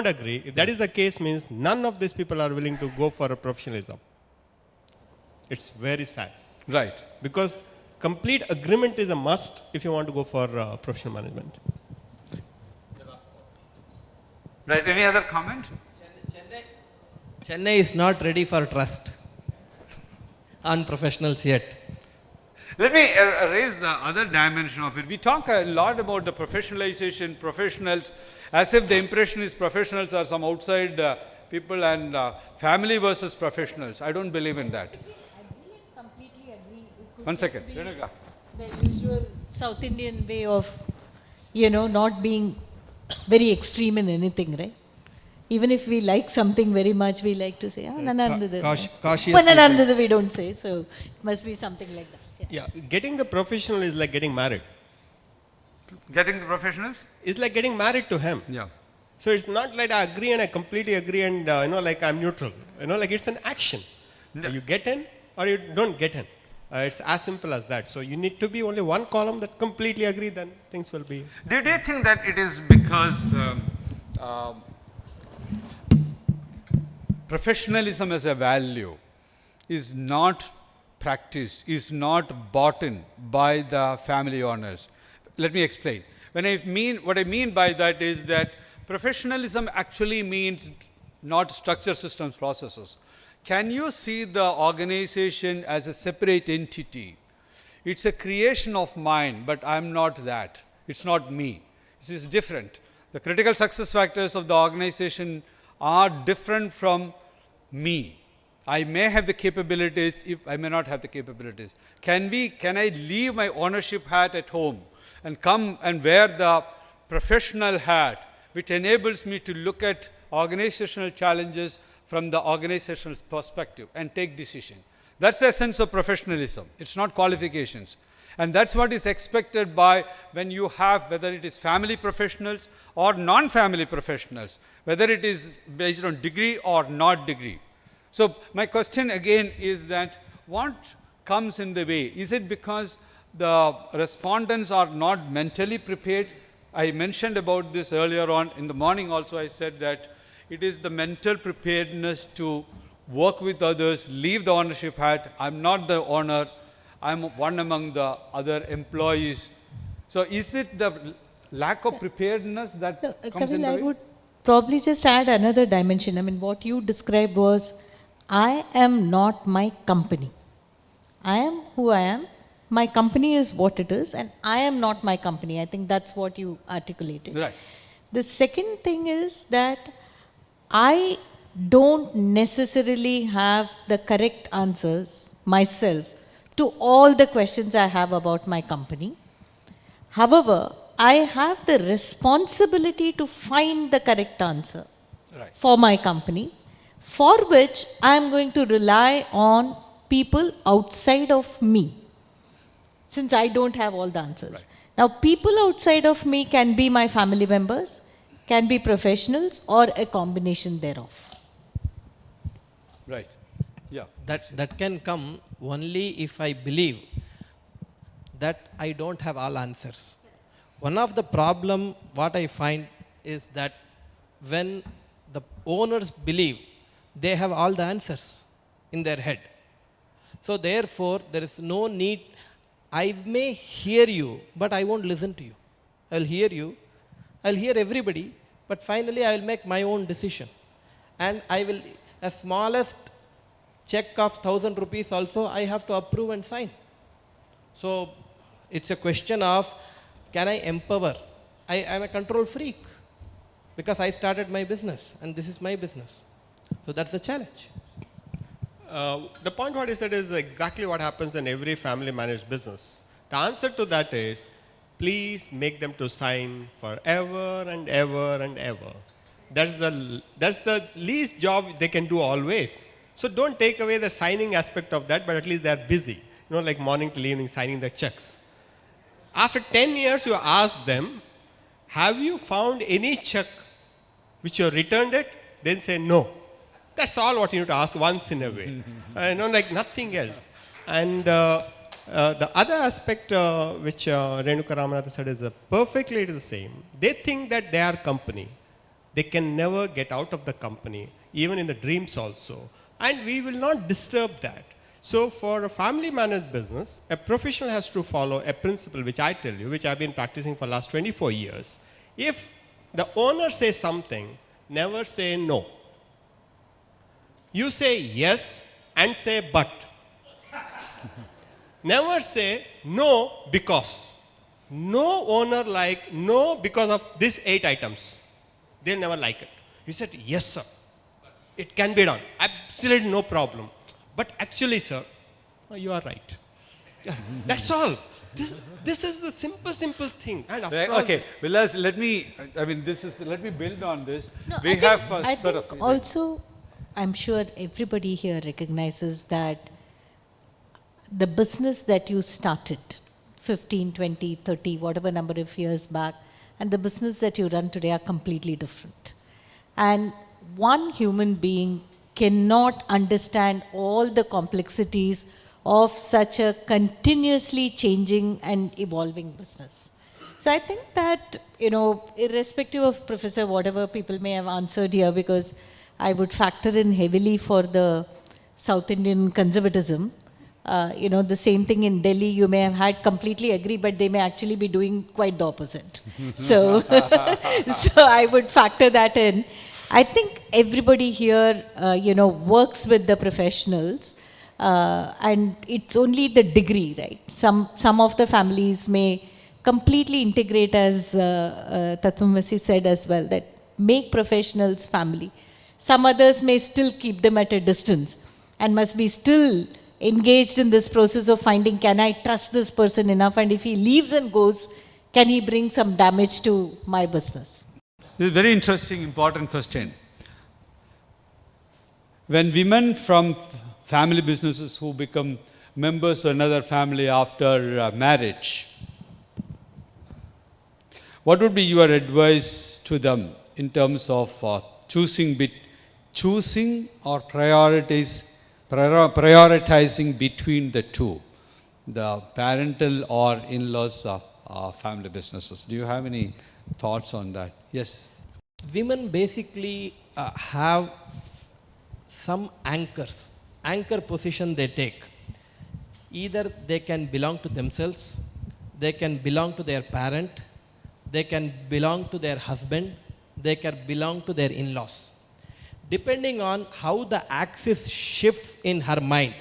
don't agree, if that is the case, means none of these people are willing to go for a professionalism. It's very sad. Right. Because complete agreement is a must if you want to go for professional management. Right. Any other comment? Chennai is not ready for trust on professionals yet. Let me raise the other dimension of it. We talk a lot about the professionalization, professionals, as if the impression is professionals are some outside people and family versus professionals. I don't believe in that. Completely agree. One second. The usual South Indian way of, not being very extreme in anything, right? Even if we like something very much, we like to say, we don't say. So it must be something like that. Yeah, getting the professional is like getting married. Getting the professionals? It's like getting married to him. Yeah. So it's not like I agree and I completely agree and, like I'm neutral. Like it's an action. Yeah. You get in or you don't get in. It's as simple as that. So you need to be only one column that completely agree, then things will be. Do you think that it is because professionalism as a value is not practiced, is not bought in by the family owners? Let me explain. What I mean by that is that professionalism actually means not structure, systems, processes. Can you see the organization as a separate entity? It's a creation of mine, but I'm not that. It's not me. This is different. The critical success factors of the organization are different from me. I may have the capabilities, if I may not have the capabilities. Can I leave my ownership hat at home and come and wear the professional hat, which enables me to look at organizational challenges from the organizational perspective and take decision? That's the essence of professionalism. It's not qualifications. And that's what is expected by when you have, whether it is family professionals or non-family professionals, whether it is based on degree or not degree. So my question again is that what comes in the way? Is it because the respondents are not mentally prepared? I mentioned about this earlier on. In the morning also I said that it is the mental preparedness to work with others, leave the ownership hat. I'm not the owner. I'm one among the other employees. So is it the lack of preparedness that comes in the way? I would probably just add another dimension. I mean, what you described was, I am not my company. I am who I am. My company is what it is, and I am not my company. I think that's what you articulated. Right. The second thing is that I don't necessarily have the correct answers myself to all the questions I have about my company. However, I have the responsibility to find the correct answer for my company, for which I am going to rely on people outside of me, since I don't have all the answers. Right. Now, people outside of me can be my family members, can be professionals, or a combination thereof. Right. Yeah. That can come only if I believe that I don't have all answers. One of the problem what I find is that when the owners believe they have all the answers in their head. So therefore, there is no need. I may hear you, but I won't listen to you. I'll hear you. I'll hear everybody, but finally I will make my own decision. And I will, as smallest check of 1,000 rupees also, I have to approve and sign. So it's a question of, can I empower? I am a control freak because I started my business and this is my business. So that's the challenge. The point what he said is exactly what happens in every family managed business. The answer to that is, please make them to sign forever and ever and ever. That's the least job they can do always. So don't take away the signing aspect of that, but at least they are busy. Like morning till evening signing the checks. After 10 years, you ask them, have you found any check which you returned it? Then say no. That's all what you need to ask once in a way. Like nothing else. And the other aspect which Renuka Ramanathan said is perfectly the same. They think that they are company. They can never get out of the company, even in the dreams also. And we will not disturb that. So for a family managed business, a professional has to follow a principle which I tell you, which I've been practicing for the last 24 years. If the owner says something, never say no. You say yes and say but. Never say no because. No owner like no because of these 8 items. They'll never like it. He said, yes, sir. It can be done. Absolutely no problem. But actually, sir, you are right. Yeah, that's all. This is the simple thing. And of course, Okay, Vilas, let me build on this. No, We I have think, I think also, I'm sure everybody here recognizes that the business that you started 15, 20, 30, whatever number of years back, and the business that you run today are completely different. And one human being cannot understand all the complexities of such a continuously changing and evolving business. So I think that, irrespective of Professor, whatever people may have answered here, because I would factor in heavily for the South Indian conservatism. The same thing in Delhi, you may have had completely agree, but they may actually be doing quite the opposite. So, so I would factor that in. I think everybody here, works with the professionals, and it's only the degree, right? Some of the families may completely integrate, as Tatvamasi said as well, that make professionals family. Some others may still keep them at a distance and must be still engaged in this process of finding, can I trust this person enough? And if he leaves and goes, can he bring some damage to my business? This is a very interesting, important question. When women from family businesses who become members of another family after marriage, what would be your advice to them in terms of choosing or prioritizing between the two, the parental or in-laws family businesses? Do you have any thoughts on that? Yes. Women basically have some anchor position they take. Either they can belong to themselves, they can belong to their parent, they can belong to their husband, they can belong to their in-laws. Depending on how the axis shifts in her mind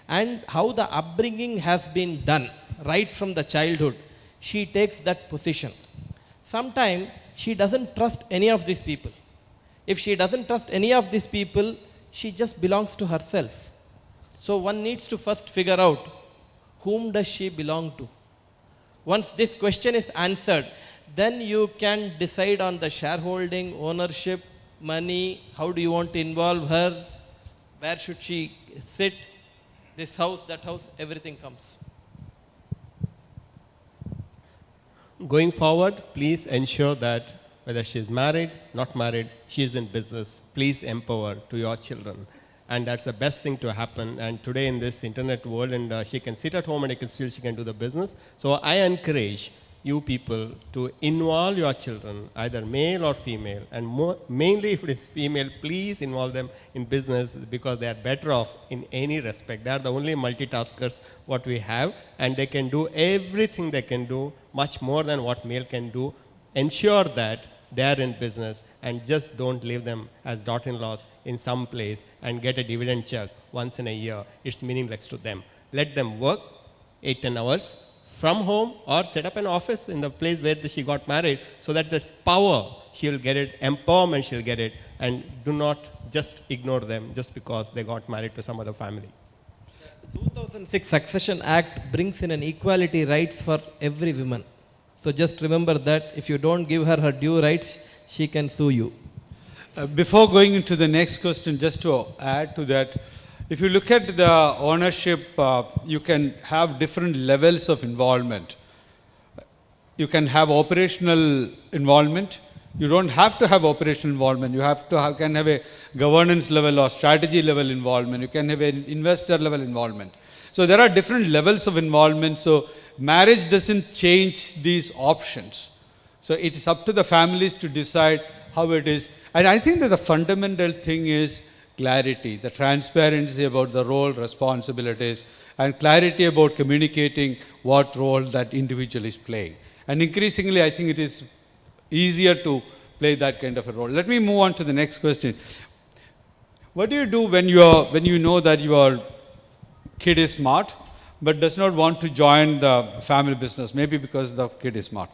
and how the upbringing has been done right from the childhood, she takes that position. Sometimes she doesn't trust any of these people. If she doesn't trust any of these people, she just belongs to herself. So one needs to first figure out, whom does she belong to? Once this question is answered, then you can decide on the shareholding, ownership, money, how do you want to involve her, where should she sit, this house, that house, everything comes. Going forward, please ensure that whether she is married, not married, she is in business, please empower to your children. And that's the best thing to happen. And today in this internet world, and she can sit at home and she can do the business. So I encourage you people to involve your children, either male or female, and mainly if it is female, please involve them in business, because they are better off in any respect. They are the only multitaskers what we have, and they can do everything they can do, much more than what male can do. Ensure that they are in business, and just don't leave them as daughter-in-laws in some place and get a dividend check once in a year. It's meaningless to them. Let them work 8-10 hours from home, or set up an office in the place where she got married, so that the power, she will get it, empowerment she'll get it, and do not just ignore them just because they got married to some other family. The 2006 Succession Act brings in an equality rights for every woman. So just remember that if you don't give her her due rights, she can sue you. Before going into the next question, just to add to that, if you look at the ownership, you can have different levels of involvement. You can have operational involvement. You don't have to have operational involvement. You can have a governance level or strategy level involvement. You can have an investor level involvement. So there are different levels of involvement. So marriage doesn't change these options. So it is up to the families to decide how it is. And I think that the fundamental thing is clarity, the transparency about the role, responsibilities, and clarity about communicating what role that individual is playing. And increasingly, I think it is easier to play that kind of a role. Let me move on to the next question. What do you do when you know that your kid is smart, but does not want to join the family business, maybe because the kid is smart,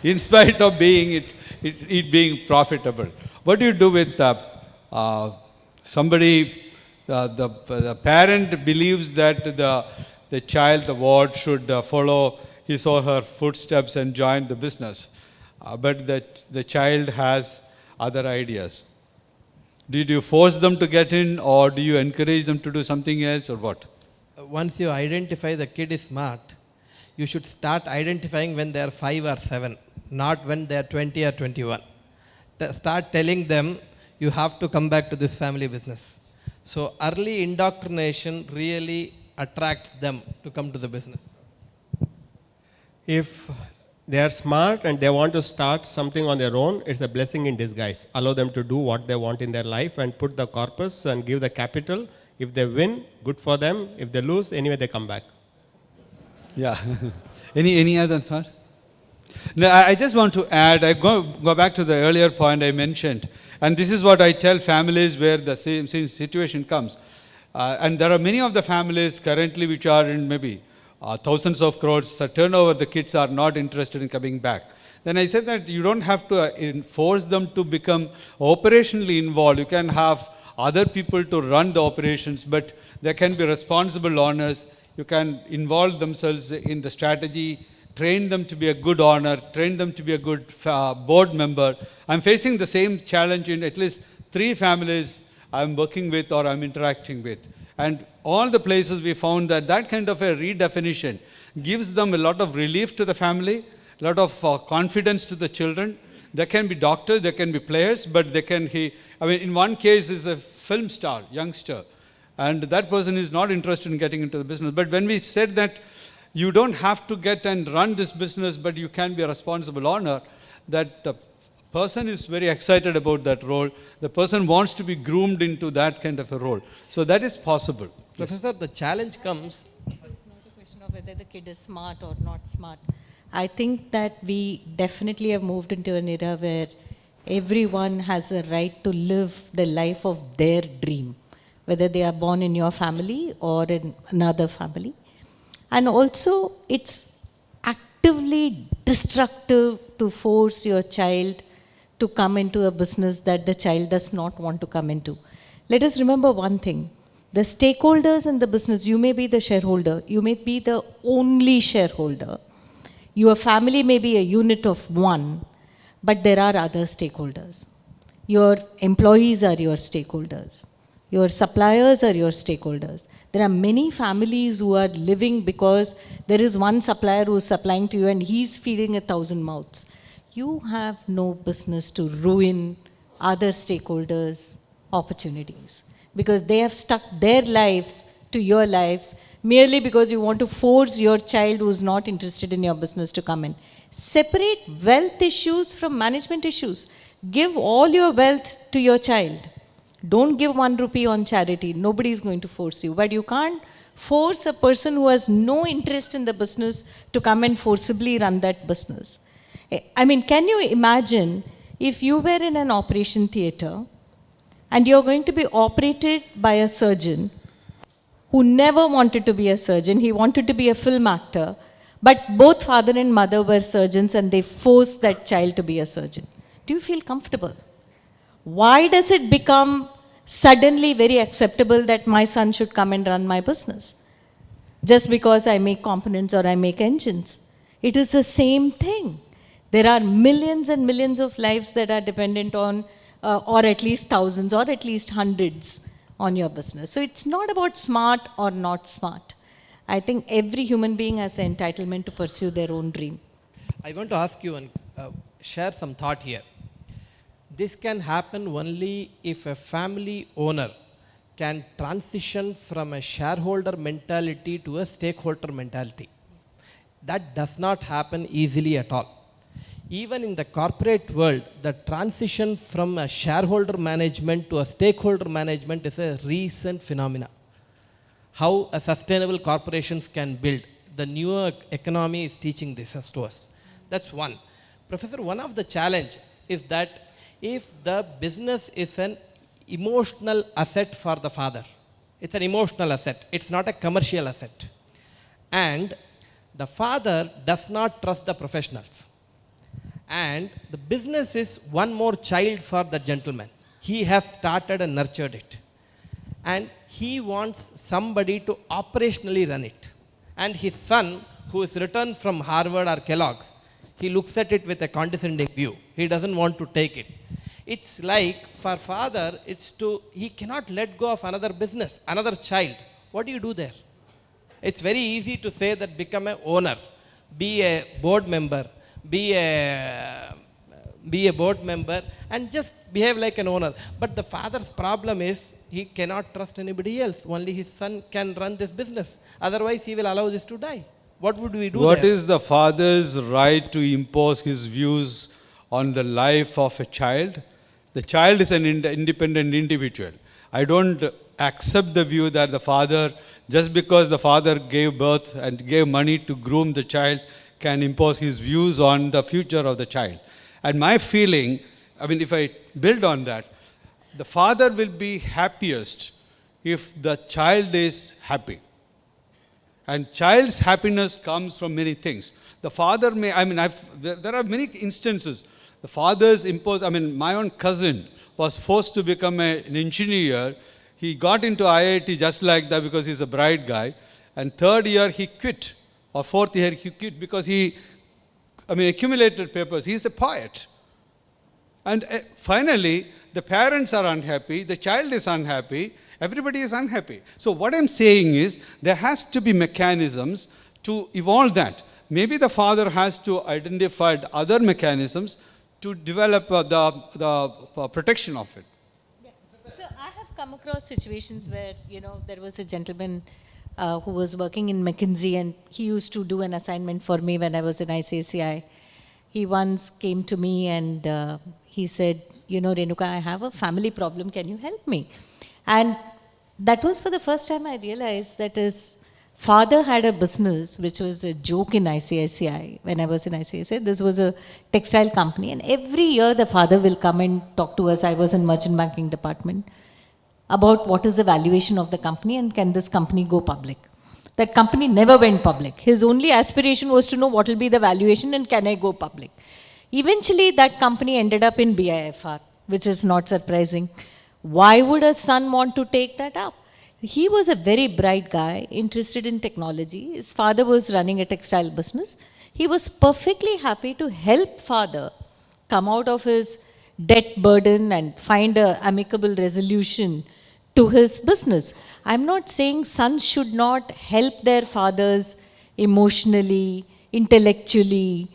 in spite of it being profitable? What do you do with somebody, the parent believes that the child, the ward, should follow his or her footsteps and join the business, but the child has other ideas? Did you force them to get in, or do you encourage them to do something else, or what? Once you identify the kid is smart, you should start identifying when they are 5 or 7, not when they are 20 or 21. Start telling them, you have to come back to this family business. So early indoctrination really attracts them to come to the business. If they are smart and they want to start something on their own, it's a blessing in disguise. Allow them to do what they want in their life and put the corpus and give the capital. If they win, good for them. If they lose, anyway they come back. Yeah. Any other thought? No, I just want to add, I go back to the earlier point I mentioned, and this is what I tell families where the same situation comes. And there are many of the families currently which are in maybe thousands of crores turnover, the kids are not interested in coming back. Then I said that you don't have to force them to become operationally involved. You can have other people to run the operations, but there can be responsible owners. You can involve themselves in the strategy, train them to be a good owner, train them to be a good board member. I'm facing the same challenge in at least 3 families I'm working with or I'm interacting with. And all the places we found that kind of a redefinition gives them a lot of relief to the family, a lot of confidence to the children. There can be doctors, there can be players, but they can, in one case is a film star, youngster, and that person is not interested in getting into the business. But when we said that you don't have to get and run this business, but you can be a responsible owner, that person is very excited about that role. The person wants to be groomed into that kind of a role. So that is possible. Professor, the challenge comes. It's not a question of whether the kid is smart or not smart. I think that we definitely have moved into an era where everyone has a right to live the life of their dream, whether they are born in your family or in another family. And also, it's actively destructive to force your child to come into a business that the child does not want to come into. Let us remember one thing. The stakeholders in the business, you may be the shareholder, you may be the only shareholder. Your family may be a unit of 1, but there are other stakeholders. Your employees are your stakeholders. Your suppliers are your stakeholders. There are many families who are living because there is one supplier who is supplying to you and he's feeding 1,000 mouths. You have no business to ruin other stakeholders' opportunities because they have stuck their lives to your lives merely because you want to force your child who is not interested in your business to come in. Separate wealth issues from management issues. Give all your wealth to your child. Don't give 1 rupee on charity. Nobody is going to force you. But you can't force a person who has no interest in the business to come and forcibly run that business. I mean, can you imagine if you were in an operation theater and you're going to be operated by a surgeon who never wanted to be a surgeon, he wanted to be a film actor, but both father and mother were surgeons and they forced that child to be a surgeon. Do you feel comfortable? Why does it become suddenly very acceptable that my son should come and run my business? Just because I make components or I make engines. It is the same thing. There are millions and millions of lives that are dependent on, or at least thousands, or at least hundreds on your business. So it's not about smart or not smart. I think every human being has the entitlement to pursue their own dream. I want to ask you and share some thought here. This can happen only if a family owner can transition from a shareholder mentality to a stakeholder mentality. That does not happen easily at all. Even in the corporate world, the transition from a shareholder management to a stakeholder management is a recent phenomena. How a sustainable corporations can build. The newer economy is teaching this to us. That's one. Professor, one of the challenge is that if the business is an emotional asset for the father, it's an emotional asset, it's not a commercial asset. And the father does not trust the professionals. And the business is one more child for the gentleman. He has started and nurtured it. And he wants somebody to operationally run it. And his son, who is returned from Harvard or Kellogg's, he looks at it with a condescending view. He doesn't want to take it. It's like for father, he cannot let go of another business, another child. What do you do there? It's very easy to say that become an owner, be a board member, be a board member and just behave like an owner. But the father's problem is he cannot trust anybody else. Only his son can run this business. Otherwise, he will allow this to die. What would we do What there? is the father's right to impose his views on the life of a child? The child is an independent individual. I don't accept the view that the father, just because the father gave birth and gave money to groom the child, can impose his views on the future of the child. And my feeling, I mean, if I build on that, the father will be happiest if the child is happy. And child's happiness comes from many things. The father may, I mean, there are many instances. The fathers impose, I mean, my own cousin was forced to become an engineer. He got into IIT just like that because he's a bright guy. And third year he quit, or fourth year he quit because he, accumulated papers. He's a poet. And finally, the parents are unhappy, the child is unhappy, everybody is unhappy. So what I'm saying is, there has to be mechanisms to evolve that. Maybe the father has to identify other mechanisms to develop the protection of it. Yeah. So I have come across situations where, there was a gentleman who was working in McKinsey, and he used to do an assignment for me when I was in ICICI. He once came to me and he said, Renuka, I have a family problem, can you help me? And that was for the first time I realized that his father had a business, which was a joke in ICICI. When I was in ICICI, this was a textile company, and every year the father will come and talk to us. I was in merchant banking department, about what is the valuation of the company and can this company go public. That company never went public. His only aspiration was to know what will be the valuation and can I go public. Eventually that company ended up in BIFR, which is not surprising. Why would a son want to take that up? He was a very bright guy, interested in technology. His father was running a textile business. He was perfectly happy to help father come out of his debt burden and find an amicable resolution to his business. I'm not saying sons should not help their fathers emotionally, intellectually,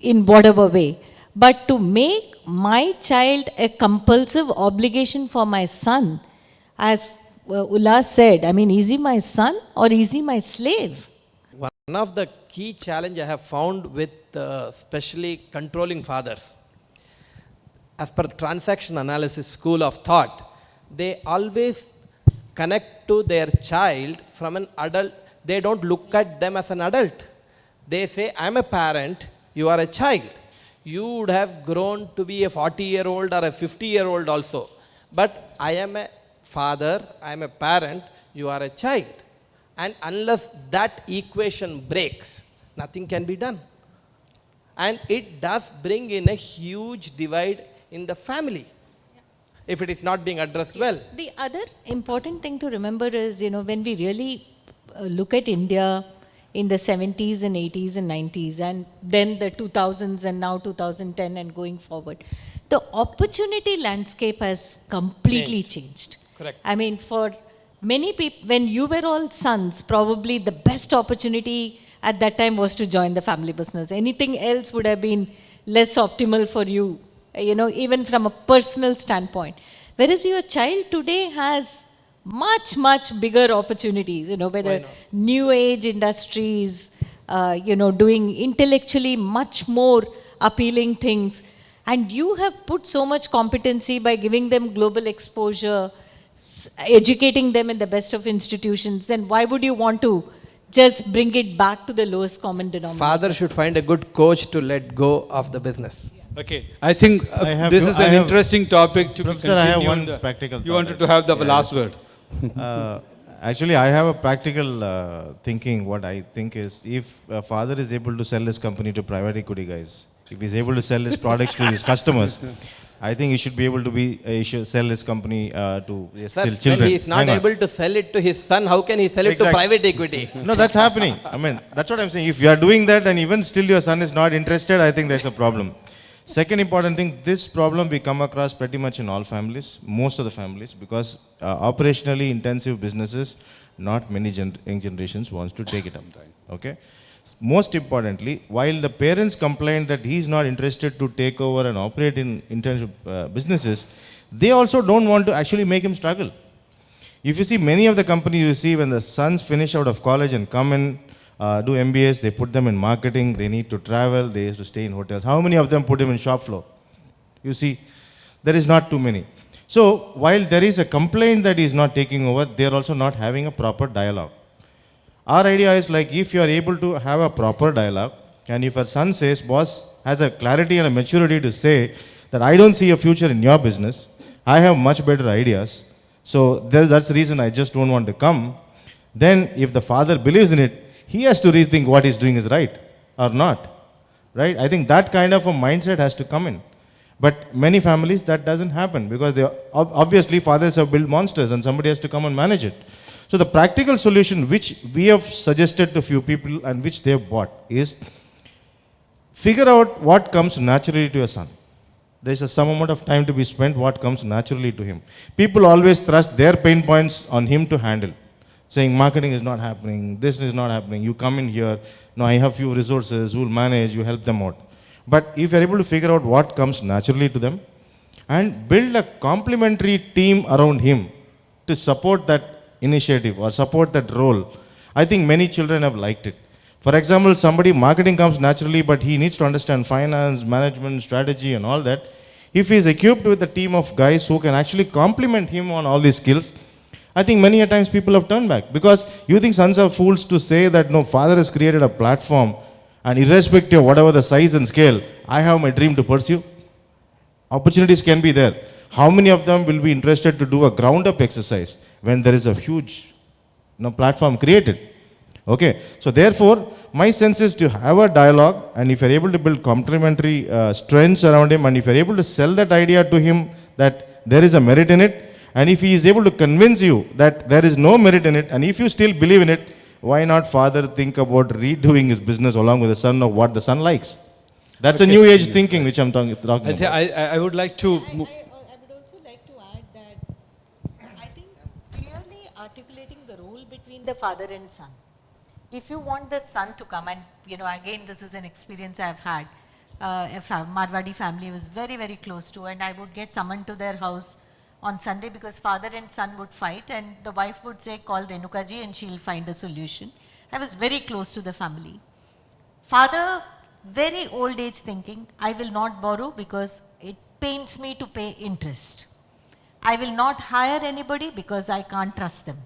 in whatever way. But to make my child a compulsive obligation for my son, as Ullas said, is he my son or is he my slave? One of the key challenge I have found with especially controlling fathers, as per transaction analysis school of thought, they always connect to their child from an adult. They don't look at them as an adult. They say, I'm a parent, you are a child. You would have grown to be a 40-year-old or a 50-year-old also. But I am a father, I am a parent, you are a child. And unless that equation breaks, nothing can be done. And it does bring in a huge divide in the family if it is not being addressed well. The other important thing to remember is, when we really look at India in the 70s and 80s and 90s and then the 2000s and now 2010 and going forward, the opportunity landscape has completely changed. Correct. For many people, when you were all sons, probably the best opportunity at that time was to join the family business. Anything else would have been less optimal for you, even from a personal standpoint. Whereas your child today has much, much bigger opportunities, whether new age industries, doing intellectually much more appealing things. And you have put so much competency by giving them global exposure, educating them in the best of institutions. Then why would you want to just bring it back to the lowest common denominator? Father should find a good coach to let go of the business. Okay, I think this is an interesting topic to be Professor, continued. I have one practical You thought, wanted to have the last word. Actually, I have a practical thinking. What I think is, if a father is able to sell his company to private equity guys, if he's able to sell his products to his customers, I think he should be able to he should sell his company to Sir, children. when he is not Hang on. able to sell it to his son, how can he sell it to Exactly. private equity? No, that's happening. I mean, that's what I'm saying. If you are doing that and even still your son is not interested, I think there's a problem. Second important thing, this problem we come across pretty much in all families, most of the families, because operationally intensive businesses, not many young generations wants to take it up. Okay. Most importantly, while the parents complain that he's not interested to take over and operate in intensive businesses, they also don't want to actually make him struggle. If you see many of the companies you see when the sons finish out of college and come and do MBAs, they put them in marketing, they need to travel, they used to stay in hotels. How many of them put him in shop floor? You see, there is not too many. So while there is a complaint that he is not taking over, they are also not having a proper dialogue. Our idea is like if you are able to have a proper dialogue, and if a son says, boss has a clarity and a maturity to say that I don't see a future in your business, I have much better ideas, so that's the reason I just don't want to come, then if the father believes in it, he has to rethink what he's doing is right or not. Right? I think that kind of a mindset has to come in. But many families that doesn't happen because they obviously fathers have built monsters and somebody has to come and manage it. So the practical solution which we have suggested to few people and which they have bought is figure out what comes naturally to your son. There is some amount of time to be spent what comes naturally to him. People always thrust their pain points on him to handle. Saying marketing is not happening, this is not happening, you come in here, no, I have few resources, who will manage, you help them out. But if you're able to figure out what comes naturally to them and build a complementary team around him to support that initiative or support that role, I think many children have liked it. For example, somebody marketing comes naturally, but he needs to understand finance, management, strategy and all that. If he is equipped with a team of guys who can actually complement him on all these skills, I think many a times people have turned back because you think sons are fools to say that no, father has created a platform and irrespective of whatever the size and scale, I have my dream to pursue. Opportunities can be there. How many of them will be interested to do a ground up exercise when there is a huge platform created? Okay, so therefore my sense is to have a dialogue, and if you're able to build complementary strengths around him, and if you're able to sell that idea to him that there is a merit in it, and if he is able to convince you that there is no merit in it, and if you still believe in it, why not father think about redoing his business along with the son of what the son likes? That's Okay. a new age thinking which I'm talking about. I would like to... I would also like to add that I think clearly articulating the role between the father and son. If you want the son to come, and again this is an experience I've had, Marwadi family was very, very close to, and I would get summoned to their house on Sunday because father and son would fight and the wife would say, call Renuka ji and she'll find a solution. I was very close to the family. Father, very old age thinking, I will not borrow because it pains me to pay interest. I will not hire anybody because I can't trust them.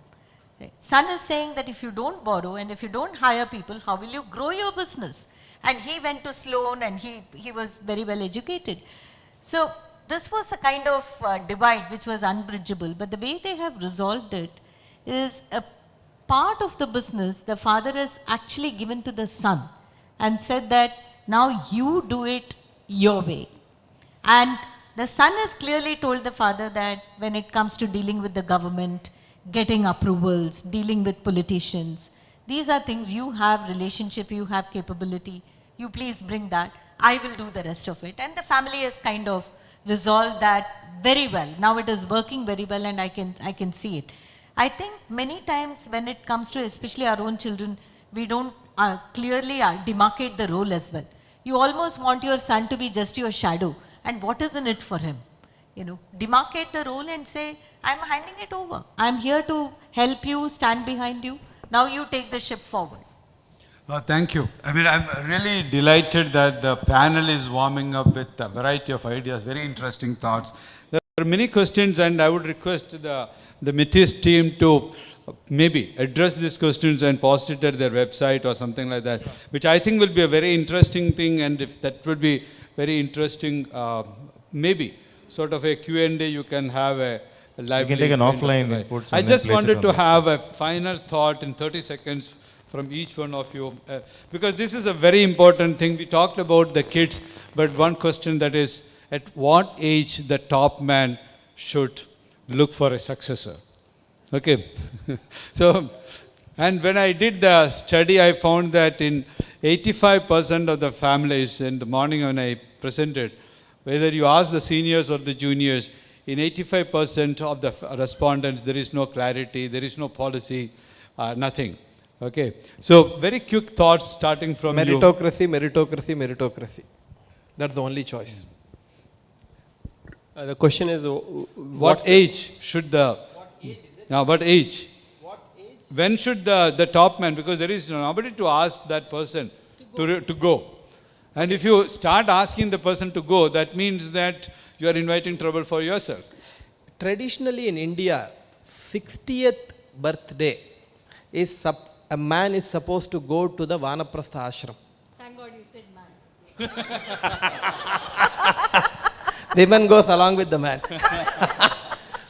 Son is saying that if you don't borrow and if you don't hire people, how will you grow your business? And he went to Sloan and he was very well educated. So this was a kind of divide which was unbridgeable, but the way they have resolved it is a part of the business the father has actually given to the son and said that now you do it your way. And the son has clearly told the father that when it comes to dealing with the government, getting approvals, dealing with politicians, these are things you have relationship, you have capability, you please bring that, I will do the rest of it. And the family has kind of resolved that very well. Now it is working very well and I can see it. I think many times when it comes to especially our own children, we don't clearly demarcate the role as well. You almost want your son to be just your shadow and what is in it for him? Demarcate the role and say, I'm handing it over. I'm here to help you, stand behind you. Now you take the ship forward. Thank you. I mean, I'm really delighted that the panel is warming up with a variety of ideas, very interesting thoughts. There are many questions, and I would request the Metis team to maybe address these questions and post it at their website or something like that, which I think will be a very interesting thing, and if that would be very interesting, maybe sort of a Q&A, you can have a lively... You can take an kind of offline a- inputs I and then just place it wanted on to the have a final thought in 30 seconds from each one of you, because this is a very important thing. We talked about the kids, but one question that is, at what age the top man should look for a successor? Okay. So, and when I did the study, I found that in 85% of the families, in the morning when I presented, whether you ask the seniors or the juniors, in 85% of the respondents, there is no clarity, there is no policy, nothing. Okay. So, very quick thoughts starting from you. Meritocracy, meritocracy, meritocracy. That's the only choice. The question is, What age should the... Now, what age? When should the top man, because there is nobody to ask that person to go. And if you start asking the person to go, that means that you are inviting trouble for yourself. Traditionally in India, 60th birthday is a man is supposed to go to the Vanaprastha ashram. Thank God you said man. Women goes along with the man.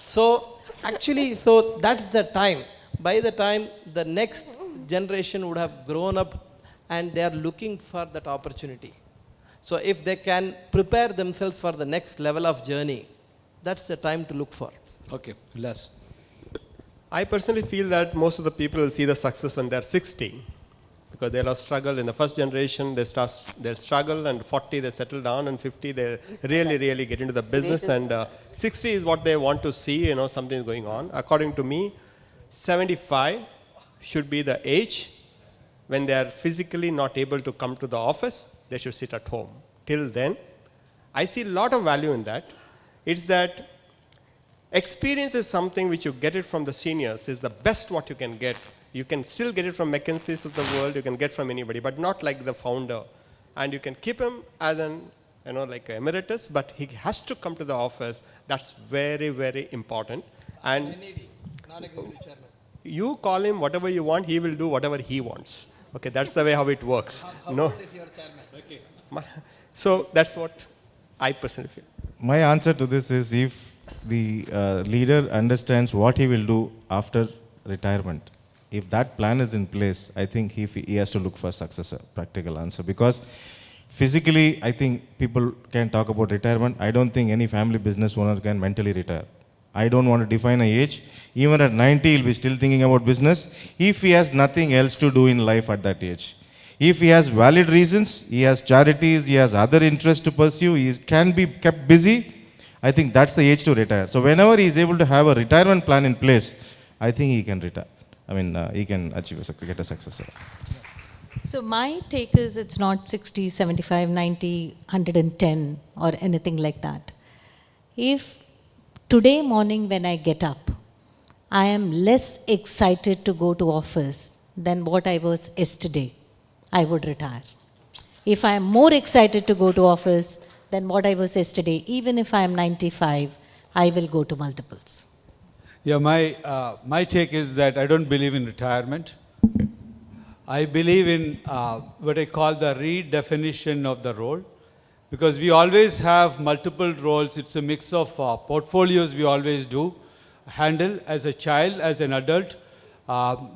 So actually, so that's the time. By the time the next generation would have grown up and they are looking for that opportunity. So if they can prepare themselves for the next level of journey, that's the time to look for. Okay, less. I personally feel that most of the people will see the success when they're 60, because they'll have struggled. In the first generation, they'll struggle, and 40 they settle down, and 50 they really get into the business, and 60 is what they want to see, something is going on. According to me, 75 should be the age when they are physically not able to come to the office, they should sit at home. Till then, I see a lot of value in that. It's that experience is something which you get it from the seniors, is the best what you can get. You can still get it from McKinsey's of the world, you can get from anybody, but not like the founder. And you can keep him as like emeritus, but he has to come to the office. That's very important. And you call him whatever you want, he will do whatever he wants. Okay, that's the way how it works. No. Okay. So that's what I personally feel. My answer to this is, if the leader understands what he will do after retirement, if that plan is in place, I think he has to look for successor, practical answer. Because physically, I think people can talk about retirement. I don't think any family business owner can mentally retire. I don't want to define an age. Even at 90, he'll be still thinking about business if he has nothing else to do in life at that age. If he has valid reasons, he has charities, he has other interests to pursue, he can be kept busy, I think that's the age to retire. So whenever he is able to have a retirement plan in place, I think he can retire. I mean, he can get a successor. So my take is, it's not 60, 75, 90, 110 or anything like that. If today morning when I get up, I am less excited to go to office than what I was yesterday, I would retire. If I am more excited to go to office than what I was yesterday, even if I am 95, I will go to multiples. Yeah, my take is that I don't believe in retirement. I believe in what I call the redefinition of the role, because we always have multiple roles. It's a mix of portfolios we always do handle as a child, as an adult.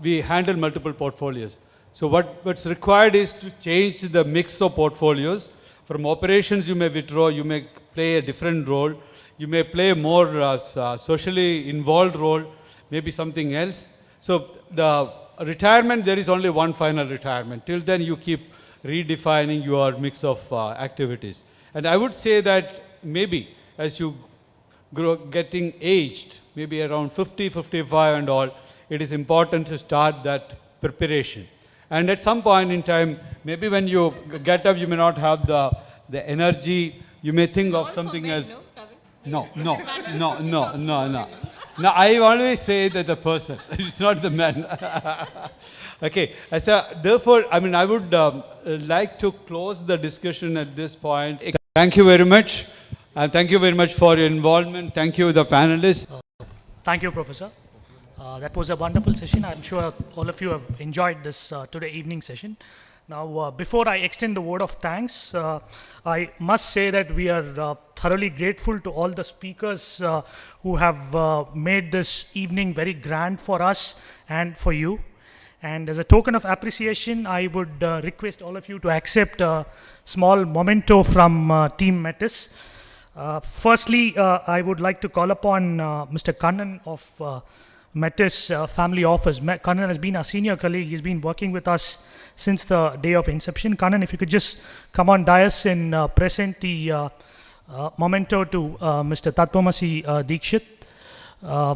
We handle multiple portfolios. So what's required is to change the mix of portfolios. From operations, you may withdraw, you may play a different role, you may play a more socially involved role, maybe something else. So the retirement, there is only one final retirement. Till then, you keep redefining your mix of activities. And I would say that maybe as you grow, getting aged, maybe around 50, 55 and all, it is important to start that preparation. And at some point in time, maybe when you get up, you may not have the energy, you may think of something else. No. No, I always say that the person, it's not the man. Okay, so therefore, I mean, I would like to close the discussion at this point. Thank you very much. And thank you very much for your involvement. Thank you, the panelists. Thank you, Professor. That was a wonderful session. I'm sure all of you have enjoyed this today evening session. Now, before I extend the word of thanks, I must say that we are thoroughly grateful to all the speakers who have made this evening very grand for us and for you. And as a token of appreciation, I would request all of you to accept a small memento from Team Metis. Firstly, I would like to call upon Mr. Kannan of Metis Family Office. Kannan has been our senior colleague. He's been working with us since the day of inception. Kannan, if you could just come on dais and present the memento to Mr. Tattvamasi Dikshit,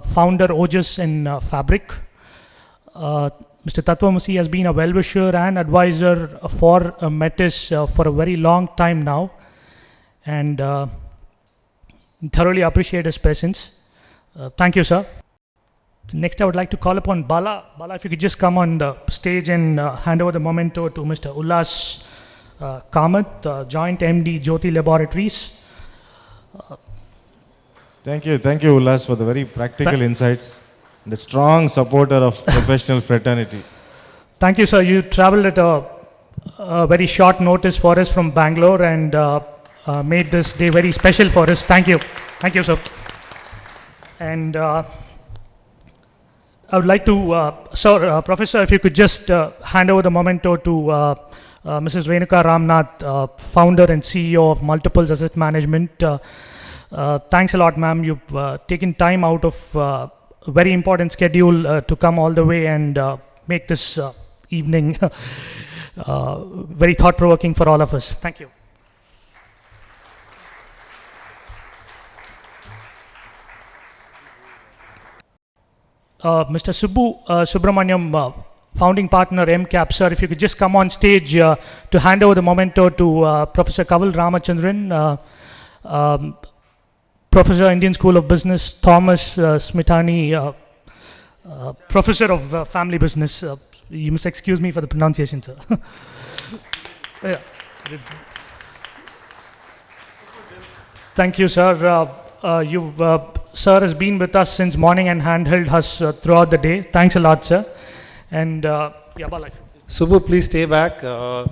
founder Ojas and Fabric. Mr. Tattvamasi has been a well-wisher and advisor for Metis for a very long time now, and thoroughly appreciate his presence. Thank you, sir. Next, I would like to call upon Bala. Bala, if you could just come on the stage and hand over the memento to Mr. Ullas Kamath, Joint MD, Jyoti Laboratories. Thank you, Ullas, for the very practical insights and a strong supporter of professional fraternity. Thank you, sir. You traveled at a very short notice for us from Bangalore and made this day very special for us. Thank you. Thank you, sir. And I would like to, sir, Professor, if you could just hand over the memento to Mrs. Renuka Ramnath, founder and CEO of Multiples Asset Management. Thanks a lot, ma'am. You've taken time out of a very important schedule to come all the way and make this evening very thought-provoking for all of us. Thank you. Mr. Subramaniam, founding partner MCAP, sir, if you could just come on stage to hand over the memento to Professor Kaval Ramachandran, Professor, Indian School of Business, Thomas Smithani, Professor of Family Business. You must excuse me for the pronunciation, sir. Yeah. Thank you, sir. Sir has been with us since morning and handheld us throughout the day. Thanks a lot, sir. And yeah, Bala. Subbu, please stay back. I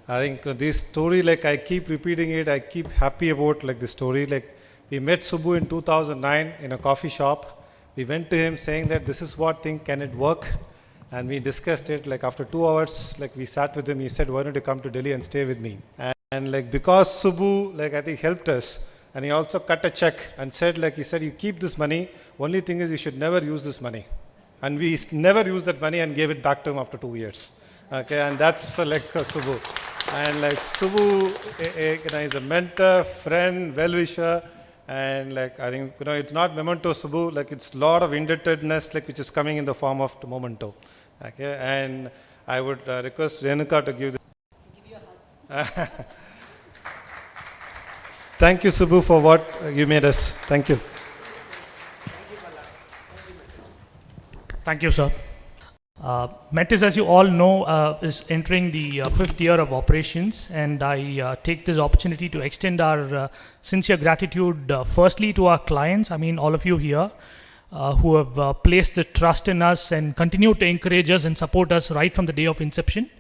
think this story, like I keep repeating it, I keep happy about like the story. Like we met Subbu in 2009 in a coffee shop. We went to him saying that this is what thing, can it work? And we discussed it. Like after 2 hours, like we sat with him. He said, why don't you come to Delhi and stay with me? And like because Subbu, like I think helped us. And he also cut a check and said, like he said, you keep this money. Only thing is you should never use this money. And we never used that money and gave it back to him after 2 years. Okay, and that's like Subbu. And like Subbu, is a mentor, friend, well-wisher. And like I think, it's not memento Subbu, like it's a lot of indebtedness, like which is coming in the form of the memento. Okay, and I would request Renuka to give the Thank you, Subbu, for what you made us. Thank you. Thank you, sir. Metis, as you all know, is entering the 5th year of operations, and I take this opportunity to extend our sincere gratitude, firstly to our clients, I mean all of you here, who have placed the trust in us and continue to encourage us and support us right from the day of inception.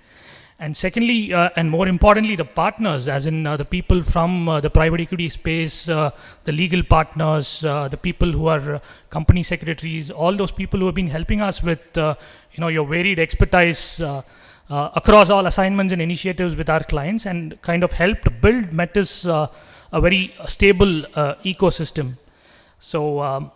And secondly, and more importantly, the partners, as in the people from the private equity space, the legal partners, the people who are company secretaries, all those people who have been helping us with, your varied expertise across all assignments and initiatives with our clients, and kind of helped build Metis a very stable ecosystem. So.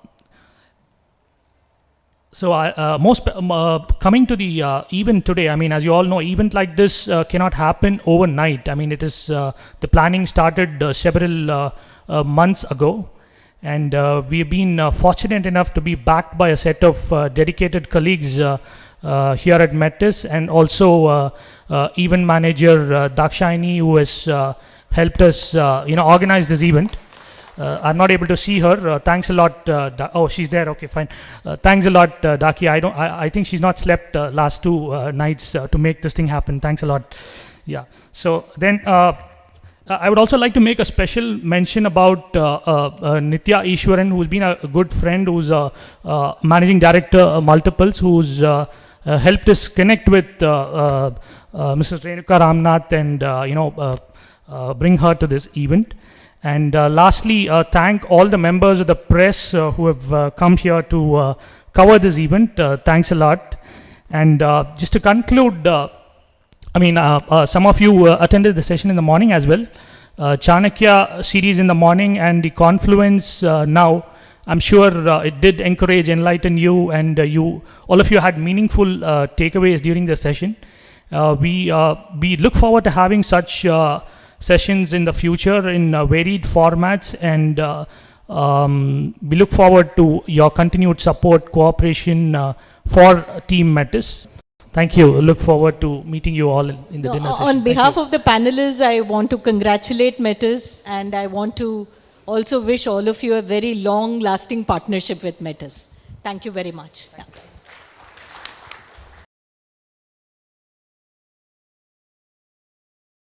Coming to the event today, I mean, as you all know, event like this cannot happen overnight. I mean, it is the planning started several months ago, and we've been fortunate enough to be backed by a set of dedicated colleagues here at Metis, and also event manager Dakshayani, who has helped us, organize this event. I'm not able to see her. Thanks a lot. Oh, she's there. Okay, fine. Thanks a lot, Daki. I think she's not slept last 2 nights to make this thing happen. Thanks a lot. Yeah. So then, I would also like to make a special mention about Nitya Ishwaran, who's been a good friend, who's a managing director multiples, who's helped us connect with Mrs. Renuka Ramnath and bring her to this event. And lastly, thank all the members of the press who have come here to cover this event. Thanks a lot. And just to conclude, some of you attended the session in the morning as well. Chanakya series in the morning and the Confluence now. I'm sure it did encourage, enlighten you, and all of you had meaningful takeaways during the session. We look forward to having such sessions in the future in varied formats, and we look forward to your continued support, cooperation for Team Metis. Thank you. Look forward to meeting you all in the dinner session. On behalf of the panelists, I want to congratulate Metis, and I want to also wish all of you a very long-lasting partnership with Metis. Thank you very much. Yeah.